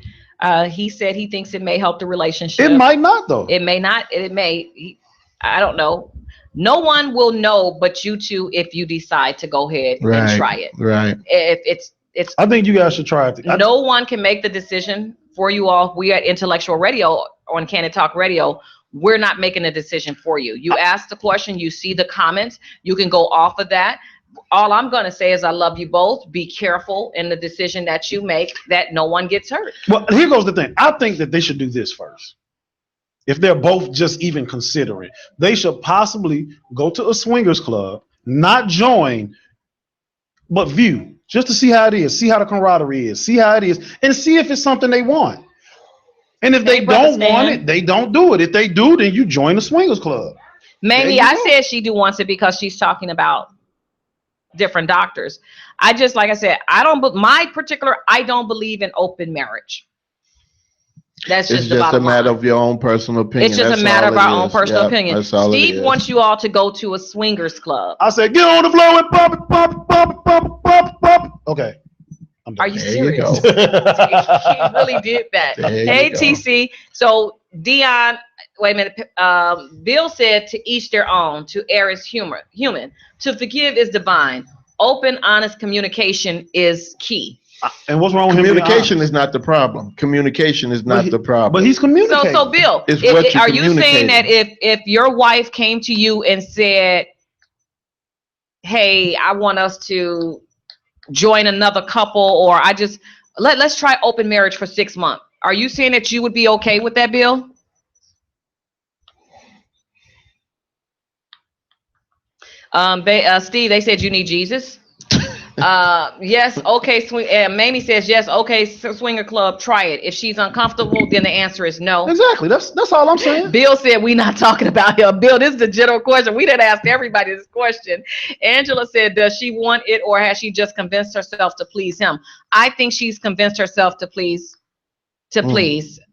He said he thinks it may help the relationship. It might not, though. It may not. It may. I don't know. No one will know but you two if you decide to go ahead and try it. Right. It's. I think you guys should try it. No one can make the decision for you all. We at Intellectual Radio on Candid Talk Radio. We're not making a decision for you. You ask the question. You see the comments. You can go off of that. All I'm going to say is I love you both. Be careful in the decision that you make, that no one gets hurt. Well, here goes the thing. I think that they should do this first. If they're both just even considering, they should possibly go to a swingers club, not join, but view, just to see how it is, see how the camaraderie is, see how it is, and see if it's something they want. And if they don't want it, they don't do it. If they do, then you join the swingers club. Maybe I said she wants it because she's talking about different doctors. Like I said, I don't believe in open marriage. That's just a matter of your own personal opinion. It's just a matter of our own personal opinion. Steve wants you all to go to a swingers club. I said, get on the floor and pop it, pop it, pop it, pop it, pop it, pop it. Okay. Are you serious? He really did that. Hey, TC. So Dion, wait a minute. Bill said to each their own, to err is human, to forgive is divine. Open, honest communication is key. And what's wrong with communication? Is not the problem. Communication is not the problem. But he's communicating. So Bill, are you saying that if your wife came to you and said, "Hey, I want us to join another couple," or let's try open marriage for 6 months, are you saying that you would be okay with that, Bill? Steve, they said you need Jesus. Yes, okay. Mamie says yes. Okay, swinger club. Try it. If she's uncomfortable, then the answer is no. Exactly. That's all I'm saying. Bill said we're not talking about him. Bill, this is the general question. We didn't ask everybody this question. Angela said, does she want it, or has she just convinced herself to please him? I think she's convinced herself to please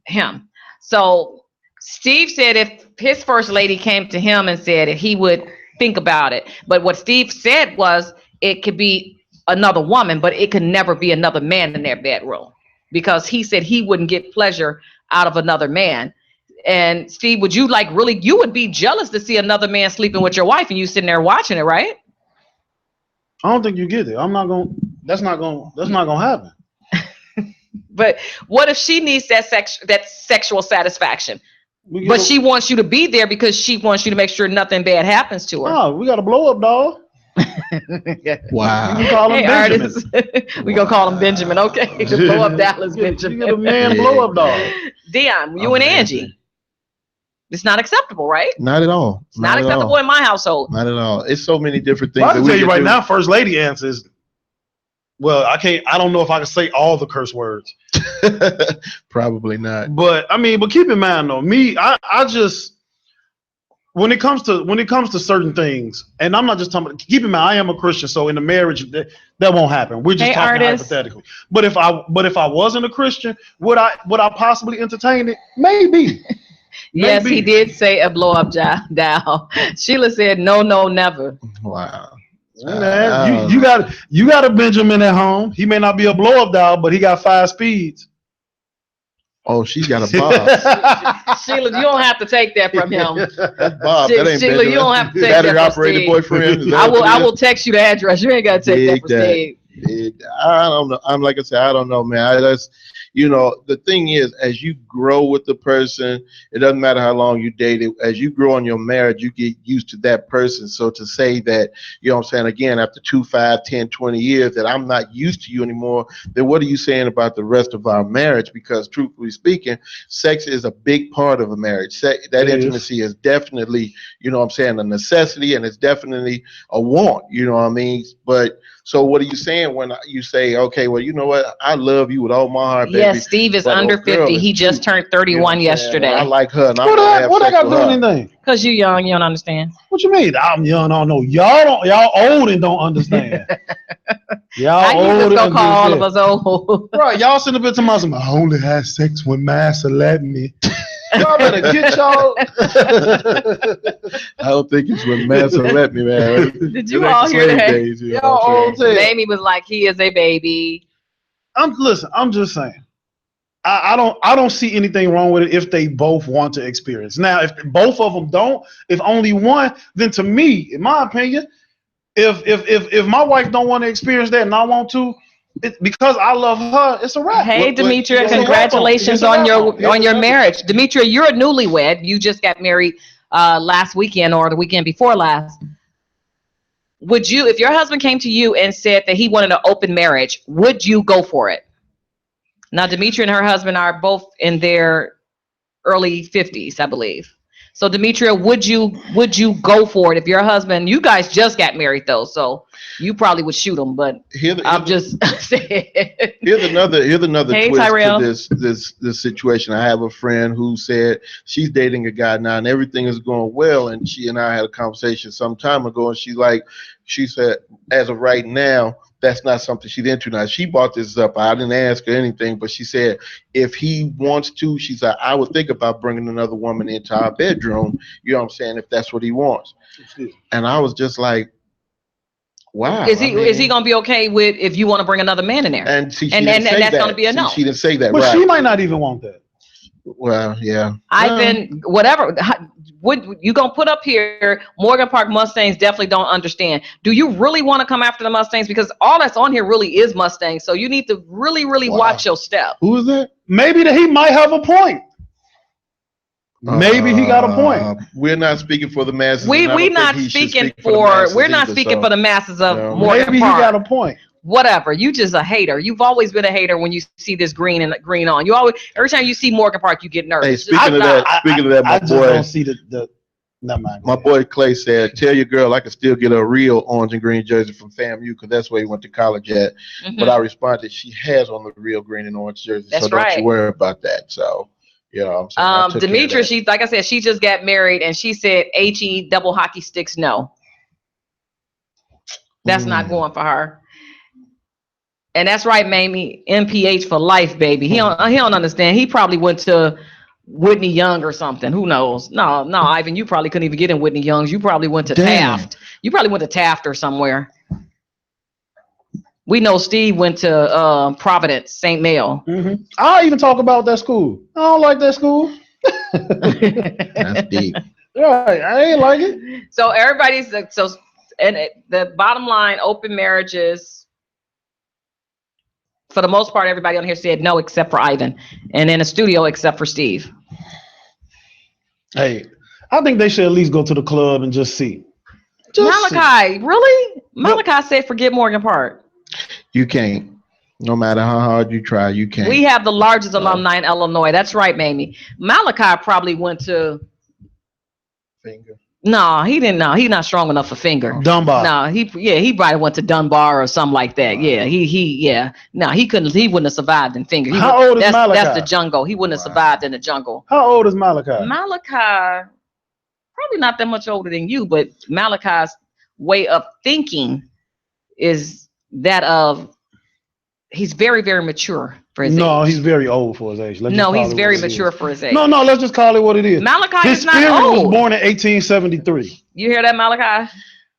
him. So Steve said if his first lady came to him and said he would think about it. But what Steve said was it could be another woman, but it could never be another man in their bedroom, because he said he wouldn't get pleasure out of another man. And Steve, would you you would be jealous to see another man sleeping with your wife and you sitting there watching it, right? I don't think you get it. That's not gonna happen. But what if she needs that sexual satisfaction? But she wants you to be there because she wants you to make sure nothing bad happens to her. Oh, we got a blow up dog. Wow. We can call him Benjamin. We gonna call him Benjamin. Okay, the blow up Dallas Benjamin. You get a man blow up dog. Dion, you and Angie. It's not acceptable, right? Not at all. It's not acceptable in my household. Not at all. It's so many different things. Well, I can tell you right now, First Lady answers. Well, I don't know if I can say all the curse words. Probably not. But keep in mind though, I just when it comes to certain things, and I'm not just talking about, keep in mind I am a Christian, so in a marriage that won't happen. We're just talking hypothetically. But if I wasn't a Christian, would I possibly entertain it? Maybe. Yes, he did say a blow up dial. Sheila said no, never. Wow. Man, you got a Benjamin at home. He may not be a blow up dial, but he got 5 speeds. Oh, she's got a Bob. Sheila, you don't have to take that from him. That's Bob. That ain't Sheila, you don't have to take battery that from operated Steve. boyfriend. I will text you the address. You ain't got to take that from Steve. I don't know. I'm like I said, I don't know, man. The thing is, as you grow with the person, it doesn't matter how long you dated. As you grow in your marriage, you get used to that person. So to say that, you know what I'm saying, again, after 2, 5, 10, 20 years that I'm not used to you anymore, then what are you saying about the rest of our marriage? Because truthfully speaking, sex is a big part of a marriage. That intimacy is definitely, you know what I'm saying, a necessity, and it's definitely a want, you know what I mean? But so what are you saying when you say, okay, well, you know what? I love you with all my heart, baby. Yes, Steve is under 50. He just turned 31 yesterday. I like her. And what I got to do anything? Because you're young, you don't understand. What you mean? I'm young, I don't know. Y'all old and don't understand. Y'all old and don't call all of us old. Right, y'all sitting up to myself, I only had sex when Master let me. Y'all better get y'all. I don't think it's when Master let me, man. Did you all hear that? Days, y'all old. Mamie was like, he is a baby. I'm just saying. I don't see anything wrong with it if they both want to experience. Now, if both of them don't, if only one, then to me, in my opinion, if my wife don't want to experience that and I want to, because I love her, it's a wrap. Hey, Demetria, congratulations on your marriage. Demetria, you're a newlywed. You just got married last weekend or the weekend before last. Would you, if your husband came to you and said that he wanted an open marriage, would you go for it? Now, Demetria and her husband are both in their early 50s, I believe. So, Demetria, would you go for it if your husband? You guys just got married though, so you probably would shoot him. But I'm just saying. Here's another hey, twist Tyrell. to this situation. I have a friend who said she's dating a guy now, and everything is going well. And she and I had a conversation some time ago, and she said, as of right now, that's not something she's into now. She brought this up. I didn't ask her anything, but she said if he wants to, she said, I would think about bringing another woman into our bedroom. You know what I'm saying? If that's what he wants. And I was just like, wow. Is he gonna be okay with if you want to bring another man in there? And that's gonna be a no. She didn't say that. But right. She might not even want that. Well, yeah. Whatever. Would you gonna put up here? Morgan Park Mustangs definitely don't understand. Do you really want to come after the Mustangs? Because all that's on here really is Mustangs. So you need to really watch your step. Who is that? Maybe that he might have a point. Maybe he got a point. We're not speaking for the masses. We're not speaking for the masses of Morgan Park. Maybe he got a point. Whatever. You just a hater. You've always been a hater when you see this green on. You always, every time you see Morgan Park, you get nervous. Hey, speaking of that, my boy. I just don't see the Never mind. My boy Clay said, "Tell your girl I can still get a real orange and green jersey from FAMU because that's where he went to college at." But I responded, "She has on the real green and orange jersey, so don't you worry about that." So, you know, I'm saying Demetra, she like I said, she just got married, and she said HE double hockey sticks. No, that's not going for her. And that's right, Mamie. MPH for life, baby. He don't understand. He probably went to Whitney Young or something. Who knows? No, Ivan, you probably couldn't even get in Whitney Young's. You probably went to Taft. You probably went to Taft or somewhere. We know Steve went to Providence, St. Mail. I'll even talk about that school. I don't like that school. That's deep. Right, I ain't like it. So the bottom line, open marriages. For the most part, everybody on here said no, except for Ivan, and in the studio, except for Steve. Hey, I think they should at least go to the club and just see. Malachi, really? Malachi said forget Morgan Park. You can't. No matter how hard you try, you can't. We have the largest alumni in Illinois. That's right, Mamie. Malachi probably went to Finger. No, he didn't know. He's not strong enough for Finger. Dunbar. No, he probably went to Dunbar or something like that. Yeah, No, he wouldn't have survived in Finger. How old is Malachi? That's the jungle. He wouldn't have survived in the jungle. How old is Malachi? Malachi, probably not that much older than you, but Malachi's way of thinking is that of he's very, very mature for his age. No, he's very old for his age. He's very mature for his age. No, let's just call it what it is. Malachi his is not spirit old. was born in 1873. You hear that, Malachi?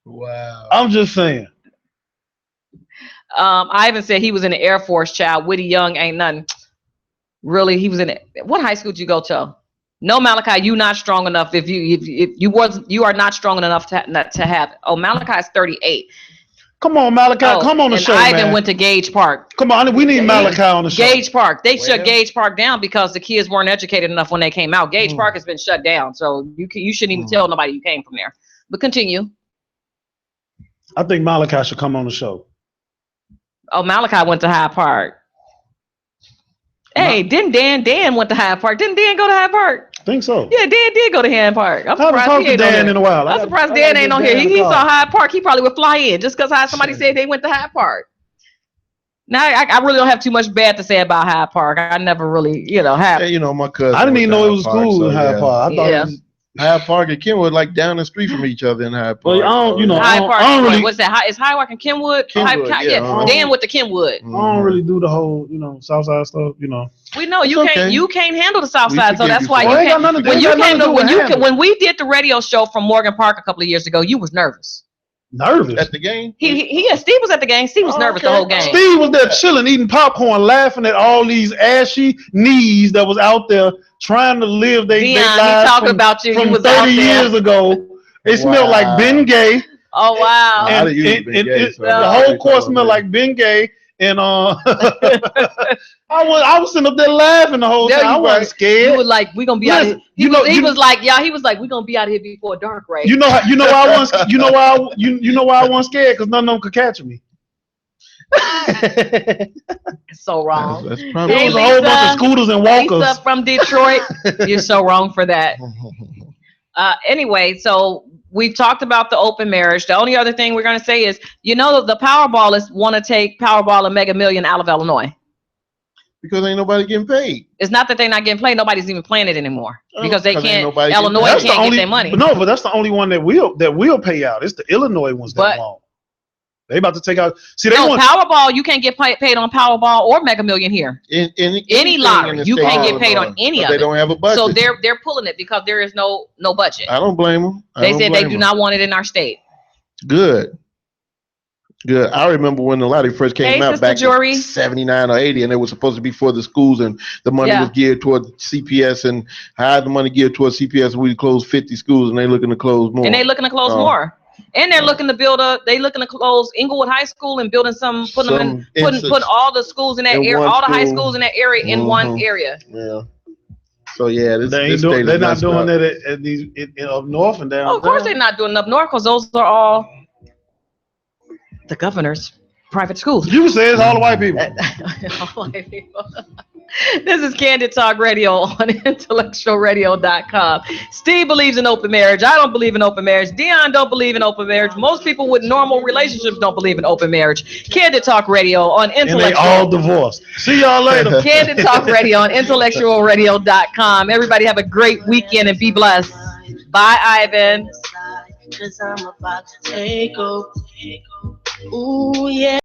Wow. I'm just saying. Ivan said he was in the Air Force, child. Witty Young ain't nothing. Really, he was in it. What high school did you go to? No, Malachi, you not strong enough. If you are not strong enough to have. Oh, Malachi is 38. Come on, Malachi, come on the show, Ivan man. went to Gage Park. Come on, we need Malachi on the show. Gage Park. They shut Gage Park down because the kids weren't educated enough when they came out. Gage Park has been shut down, so you shouldn't even tell nobody you came from there. But continue. I think Malachi should come on the show. Oh, Malachi went to Hyde Park. Hey, didn't Dan went to Hyde Park? Didn't Dan go to Hyde Park? I think so. Yeah, Dan did go to Hyde Park. I'm I haven't talked to Dan in a while. I'm surprised Dan ain't on here. He saw Hyde Park. He probably would fly in just because somebody said they went to Hyde Park. Now, I really don't have too much bad to say about Hyde Park. I never really, have. Hey, my cousin. I didn't even know it was school in Hyde Park. I thought it was Hyde Park and Kenwood like down the street from each other in Hyde Park. Well, Hyde Park. I don't really, what's that? Is Hyde Park and Kenwood? Dan with the Kenwood. I don't really do the whole, Southside stuff, We know you It's can't. okay. You can't handle the South Side, so forgive that's you why for you it. can't. When we did the radio show from Morgan Park a couple of years ago, you was nervous. Nervous At the game? Steve was at the game. Steve was nervous the whole game. Steve was there chilling, eating popcorn, laughing at all these ashy knees that was out there trying to live their lives talking about you. from Was 30 years ago. It smelled like Ben Gay. Oh wow! I didn't use Ben Gay, so the whole course smelled like Ben Gay, and I was sitting up there laughing the whole time. I wasn't scared. You were like, "We gonna be out of here." He was like, "We gonna be out of here before dark, right?" You know why I wasn't. You know why I wasn't scared? Because none of them could catch me. It's so wrong. That's There probably was a whole bunch of scooters and walkers. Lisa from Detroit. You're so wrong for that. Anyway, so we've talked about the open marriage. The only other thing we're going to say is, the Powerball want to take Powerball and Mega Million out of Illinois. because ain't nobody getting paid. It's not that they're not getting played. Nobody's even playing it anymore because they can't. Illinois can't get their money. But that's the only one that will pay out. It's the Illinois ones that won't. They about to take out. See, Powerball. You can't get paid on Powerball or Mega Million here. Any lottery, you can't get paid on any of it. They don't have a budget. So they're pulling it because there is no budget. I don't blame them. They said they do not want it in our state. Good. I remember when the lottery first came out back in 79 or 80, and it was supposed to be for the schools, and the money was geared toward CPS, and I had the money geared toward CPS. We closed 50 schools, and they're looking to close more. And they're looking to close more. And they're looking to they looking to close Inglewood High School and building putting all the schools in that area, all the high schools in that area in one area. Yeah. So yeah, they're not doing that at these up north and down. Oh, of course they're not doing it up north because those are all the governor's private schools. You say it's all the white people. All white people. This is Candid Talk Radio on IntellectualRadio.com. Steve believes in open marriage. I don't believe in open marriage. Dion don't believe in open marriage. Most people with normal relationships don't believe in open marriage. Candid Talk Radio on And they all divorced. See y'all later. Candid Talk Radio on IntellectualRadio.com. Everybody have a great weekend and be blessed. Bye, Ivan. 'Cause I'm about to take over. Ooh, yeah.